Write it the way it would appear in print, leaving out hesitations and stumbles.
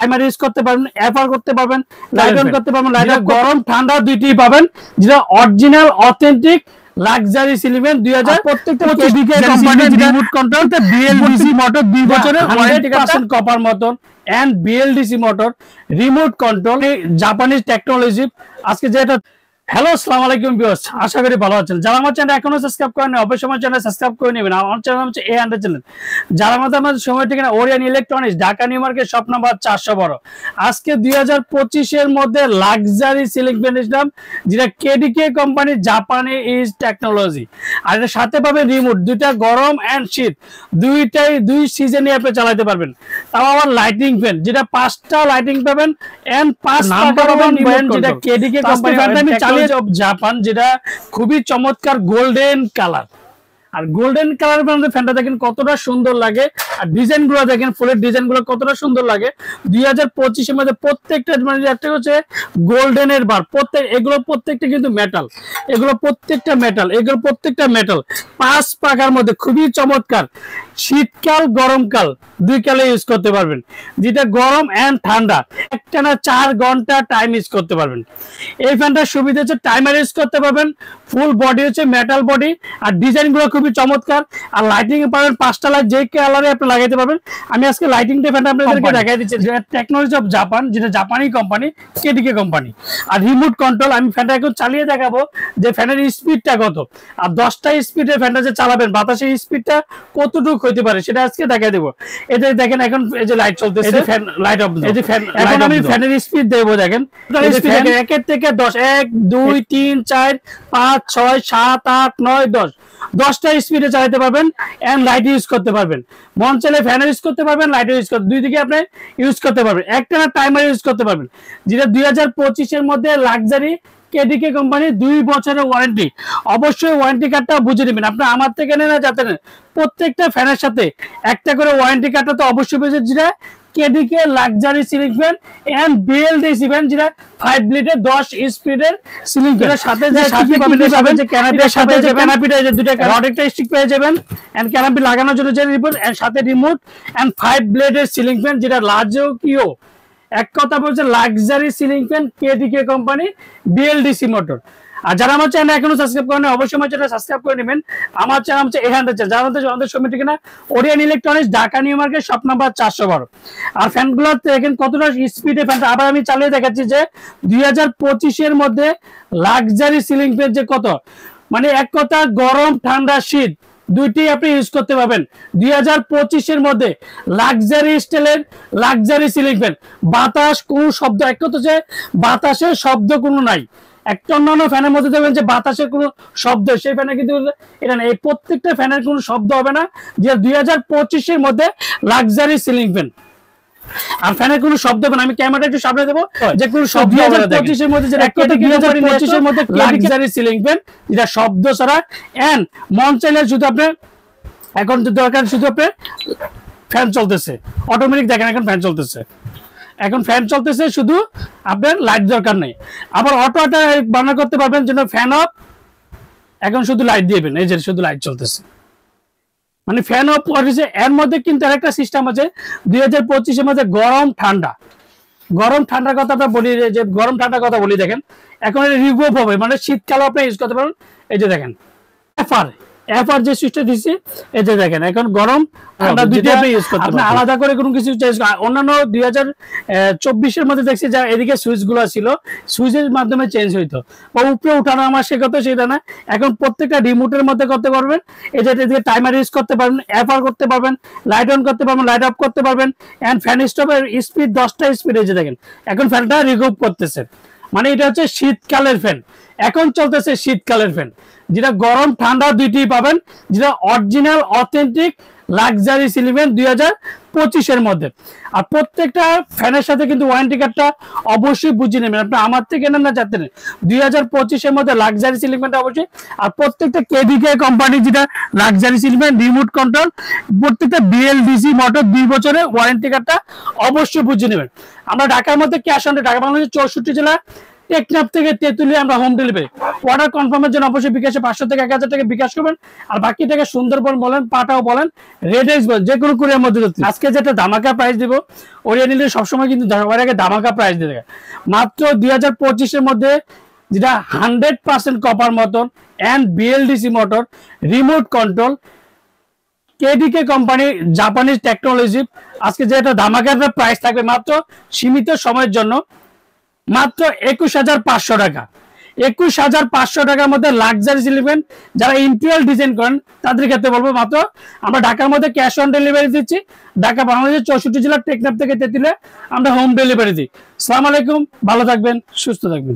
Timer use করতে পারবেন, FR করতে পারবেন, লাইট অন করতে পারবেন, লাইট গরম ঠান্ডা দুইটাই পাবেন, যেটা original authentic luxury ceiling fan 2000 প্রত্যেকটা কেডিকে কোম্পানির রিমোট কন্ট্রোল বিএলডিসি মোটর 2 বছরের ওয়ারেন্টি কার্ড কপার মতন and BLDC motor remote control Japanese technology. আজকে যেটা হ্যালো আসসালামু আলাইকুম ভিউয়ার্স, আশা করি ভালো আছেন। যারা আমার চ্যানেল এখনো সাবস্ক্রাইব করেননি অবশ্যই আমার চ্যানেল সাবস্ক্রাইব করে নেবেন। আমার চ্যানেল হচ্ছে A100 চ্যানেল। যারা আমাদের সময় ঠিকানা Orion electronics, Dhaka new market, shop number 412। আজকে 2025 এর মধ্যে লাক্সারি সিলিং ফ্যান ইসলাম, যেটা কেডিকে কোম্পানির জাপানি ইজ টেকনোলজি। আর এর সাথে পাবেন রিমোট, দুইটা গরম এন্ড শীত দুই সিজনে আপনি চালাতে পারবেন। তাও আবার লাইটিং ফ্যান, যেটা 5টা লাইটিং পাবেন এন্ড 5 নাম্বার পাবেন, যেটা কেডিকে কোম্পানি জাপান, যেটা খুবই চমৎকার গোল্ডেন কালার। আর গোল্ডেন কালার মধ্যে ফ্যানটা দেখেন কতটা সুন্দর লাগে, আর ডিজাইন গুলো দেখেন, ফুলের ডিজাইন গুলো কতটা সুন্দর লাগে। 2025 এর মধ্যে প্রত্যেকটা মানে একটা হচ্ছে গোল্ডেনের বার, এগুলো প্রত্যেকটা কিন্তু মেটাল, এগুলো প্রত্যেকটা মেটাল 5 পাকার মধ্যে খুবই চমৎকার। শীতকাল গরমকাল দুই কালে ইউজ করতে পারবেন, যেটা গরম এন্ড ঠান্ডা একটানা 4 ঘন্টা টাইম ইউজ করতে পারবেন। এই ফ্যানটার সুবিধা হচ্ছে টাইমার ইউজ করতে পারবেন, ফুল বডি হচ্ছে মেটাল বডি, আর ডিজাইন গুলো খুবই চমৎকার। আর লাইটিং এ পাবেন 5টা লাইট, যে কালারে আপনি লাগাইতে পারবেন। আমি আজকে লাইটিংটা ফ্যানটা আপনাদেরকে দেখাই দিচ্ছি, যেটা টেকনোলজি অফ জাপান, যেটা জাপানি কোম্পানি কেডিকে কোম্পানি। আর রিমোট কন্ট্রোল আমি ফ্যানটা এখন চালিয়ে দেখাবো যে ফ্যানের স্পিডটা কত, আর 10টা স্পিডে ফ্যানটা যে চালাবেন বাতাসের স্পিডটা কতটুকু হইতে পারে সেটা আজকে দেখাই দেবো। এটা দেখেন এখন এই যে লাইট চলতেছে, ফ্যান লাইট অফ, এই যে ফ্যান এখন আমি ফ্যানের স্পিড দেবো। দেখেন 1 থেকে 10, 1 2 3 4 5 6 7 8 9 10, 10টা স্পিডে চালাতে পারবেন এন্ড লাইট ইউজ করতে পারবেন। মন চাইলে ফ্যান ইউজ করতে পারবেন, লাইট ইউজ করতে, দুই দিকে আপনি ইউজ করতে পারবেন। একটা না টাইমার ইউজ করতে পারবেন, যেটা 2025 এর মধ্যে লাক্সারি কেডিকে কোম্পানি 2 বছরের ওয়ারেন্টি। অবশ্যই ওয়ারেন্টি কার্ডটা বুঝে নেবেন, আপনি আমার থেকে নেন না যাতে নেন, প্রত্যেকটা ফ্যানের সাথে একটা করে ওয়ারেন্টি কার্ডটা তো অবশ্যই পেয়েছে, যেটা KDK luxury ceiling fan and BLDC fan, যেটা 5 ব্লেডের 10 স্পিডের সিলিং ফ্যানের সাথে যে পাবেন যে ক্যানাপির সাথে যে ক্যানাপিটা যে দুটো রড একটা স্টিক পেয়ে যাবেন এন্ড ক্যানাপি লাগানোর জন্য যে রিমোট এন্ড সাথে রিমোট এন্ড 5 ব্লেডের সিলিং ফ্যান, যেটা লাজকিও। এক কথা বলছে luxury ceiling fan KDK company BLDC motor. আর যারা আমার চ্যানেল এখনো সাবস্ক্রাইব করেন অবশ্যই আমার চ্যানেল সাবস্ক্রাইব করে নেবেন। আমার চ্যানেল হচ্ছে A100 চ্যানেল। যারা আমাদের সময় ঠিকানা Orion electronics, Dhaka new market, shop number 412। আর ফ্যানগুলো দেখেন কতটা স্পিডে ফ্যানটা, আবার আমি চালিয়ে দেখাচ্ছি যে 2025 এর মধ্যে লাক্সারি সিলিং ফ্যান যে কত, মানে এক কথা গরম ঠান্ডা শীত দুইটি আপনি ইউজ করতে পারবেন 2025 এর মধ্যে। লাক্সারি স্টাইলের লাক্সারি সিলিং ফ্যান, বাতাস কোনো শব্দ, এক কথা যে বাতাসের শব্দ কোনো নাই। একটা অন্যান্য ফ্যানের মধ্যে দেখবেন যে বাতাসের কোনো শব্দ, সেই ফ্যানে কিন্তু এটা না, এই প্রত্যেকটা ফ্যানের কোনো শব্দ হবে না, যে 2025 এর মধ্যে লাক্সারি সিলিং ফ্যান। আর ফ্যানের কোনো শব্দ হবে না, আমি ক্যামেরাটা একটু সামনে দেবো, যে কোনো শব্দ 2025 এর মধ্যে, যেটা 2025 এর মধ্যে লাক্সারি সিলিং ফ্যান, যেটা শব্দ ছাড়া এন্ড মন চাইলে শুধু আপনি এখন দরকার শুধু আপনি ফ্যান চলতেছে অটোমেটিক, দেখেন এখন ফ্যান চলতেছে, এখন ফ্যান চলতেছে, শুধু আপনার লাইট দরকার নেই। আবার অটোটা বানা করতে পারবেন, যেন ফ্যান অফ, এখন শুধু লাইট দিবেন, এই যে শুধু লাইট চলতেছে, মানে ফ্যান অফ করেছে। এর মধ্যে কিন্তু আরেকটা সিস্টেম আছে 2025 এর মধ্যে গরম ঠান্ডার কথা আমরা বলি, যে গরম ঠান্ডার কথা বলি। দেখেন এখন এটা রিমুভ হবে, মানে শীতকালে আপনি ইউজ করতে পারবেন। এই যে দেখেন এফআর যে সুইচটা দিছি, এই যে দেখেন এখন গরম ঠান্ডা দুইটা আপনি ইউজ করতে পারবেন, আলাদা করে কোনো কিছু চেঞ্জ। অন্যান্য 2024 এর মধ্যে দেখছি যা এদিকে সুইচ গুলো ছিল, সুইচের মাধ্যমে চেঞ্জ হইতো, বা উপরে উঠানো আমার সে কথা সেটা না, এখন প্রত্যেকটা রিমোটের মধ্যে করতে পারবেন। এই যে এদিকে টাইমার ইউজ করতে পারবেন, এফআর করতে পারবেন, লাইট অন করতে পারবেন, লাইট অফ করতে পারবেন এন্ড ফ্যান স্টপের স্পিড 10টা স্পিড। এই যে দেখেন এখন ফ্যানটা রিমুভ করতেছে, মানে এটা হচ্ছে শীতকালের ফ্যান, এখন চলতেছে শীতকালের ফ্যান, যেটা গরম ঠান্ডা দুইটাই পাবেন, যেটা original authentic luxury ceiling fan 2025 এর মধ্যে। আর প্রত্যেকটা ফ্যানের সাথে কিন্তু ওয়ারেন্টি কার্ডটা অবশ্যই বুঝে নেবেন, আপনি আমার থেকে নেন না যাতে নেন। 2025 এর মধ্যে লাক্সারি সিলিং ফ্যানটা অবশ্যই, আর প্রত্যেকটা কেডিকে কোম্পানি যেটা luxury ceiling fan remote control, প্রত্যেকটা বিএলডিসি মোটর 2 বছরের ওয়ারেন্টি কার্ডটা অবশ্যই বুঝে নেবেন। আমরা ঢাকার মধ্যে ক্যাশ অন, ঢাকা বাংলাদেশের 64 জেলা টেকনাফ থেকে তেতুলিয়া আমরা হোম ডেলিভারি। অর্ডার কনফার্মের জন্য অবশ্যই বিকাশে 500 থেকে 1000 টাকা বিকাশ করবেন, আর বাকি টাকা সুন্দরবন বলেন, পাটাও বলেন, রেডেক্স বলেন, যে কোনো কুরিয়ার মধ্যে দিচ্ছি। আজকে যেটা ধামাকা প্রাইস দিব, ওরিয়া নিলে সবসময় কিন্তু সবার আগে ধামাকা প্রাইস দিয়ে থাকে। মাত্র 2025 এর মধ্যে যেটা 100% কপার মতন and BLDC motor, remote control, KDK company, Japanese technology, আজকে যেটা ধামাকার প্রাইস থাকবে মাত্র সীমিত সময়ের জন্য মাত্র 21,500 টাকা। 21,500 টাকার মধ্যে লাক্সারি সিলিমেন্ট যারা ইন্টেরিয়র ডিজাইন করেন তাদের ক্ষেত্রে বলবো মাত্র আমরা ঢাকার মধ্যে ক্যাশ অন ডেলিভারি দিচ্ছি। ঢাকা বাংলাদেশের 64 জেলার টেকনাফ থেকে তেতুলিয়া আমরা হোম ডেলিভারি দিই। আসসালামু আলাইকুম, ভালো থাকবেন, সুস্থ থাকবেন।